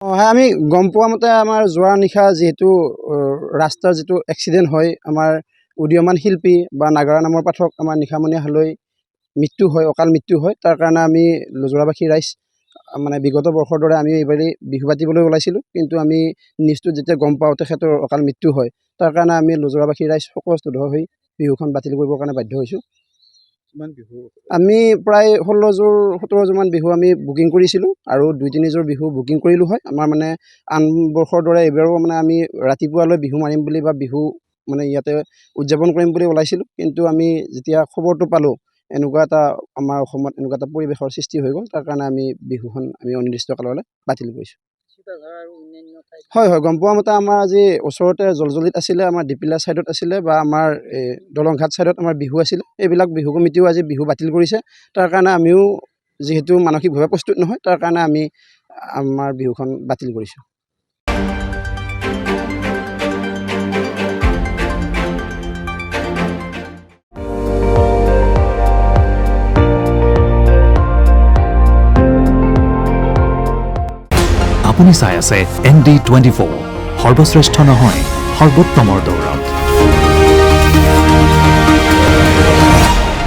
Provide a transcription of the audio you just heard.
হয়, আমি গম পোৱা মতে আমাৰ যোৱা নিশা যিহেতু ৰাস্তাৰ যিটো এক্সিডেণ্ট হয়, আমাৰ উদীয়মান শিল্পী বা নাগাৰা নামৰ পাঠক আমাৰ নিশামণি হালৈ মৃত্যু হয়, অকাল মৃত্যু হয়। তাৰ কাৰণে আমি লজৰাবাসী ৰাইজ মানে বিগত বৰ্ষৰ দৰে আমি এইবাৰ বিহু পাতিবলৈ ওলাইছিলোঁ, কিন্তু আমি নিউজটোত যেতিয়া গম পাওঁ তেখেতৰ অকাল মৃত্যু হয়, তাৰ কাৰণে আমি লজৰাবাসী ৰাইজ শোকস্তব্ধ হৈ বিহুখন বাতিল কৰিবৰ কাৰণে বাধ্য হৈছোঁ। আমি প্ৰায় 16-17 বিহু আমি বুকিং কৰিছিলোঁ আৰু 2-3 বিহু বুকিং কৰিলোঁ হয়। আমাৰ মানে আন বৰ্ষৰ দৰে এইবাৰো মানে আমি ৰাতিপুৱালৈ বিহু মাৰিম বুলি বা বিহু মানে ইয়াতে উদযাপন কৰিম বুলি ওলাইছিলোঁ, কিন্তু আমি যেতিয়া খবৰটো পালোঁ এনেকুৱা এটা আমাৰ অসমত এনেকুৱা এটা পৰিৱেশৰ সৃষ্টি হৈ গ'ল, তাৰ কাৰণে আমি বিহুখন আমি অনিৰ্দিষ্ট কাললৈ বাতিল কৰিছোঁ। হয়, গম পোৱা মতে আমাৰ আজি ওচৰতে জলজলিত আছিলে, আমাৰ ডিপিলা ছাইডত আছিলে বা আমাৰ দলংঘাট ছাইডত আমাৰ বিহু আছিলে। এইবিলাক বিহু কমিটিও আজি বিহু বাতিল কৰিছে। তাৰ কাৰণে আমিও যিহেতু মানসিকভাৱে প্ৰস্তুত নহয়, তাৰ কাৰণে আমি আমাৰ বিহুখন বাতিল কৰিছোঁ। আপুনি চাই আছে ND24, সৰ্বশ্ৰেষ্ঠ নহয় সৰ্বোত্তমৰ দৌৰত।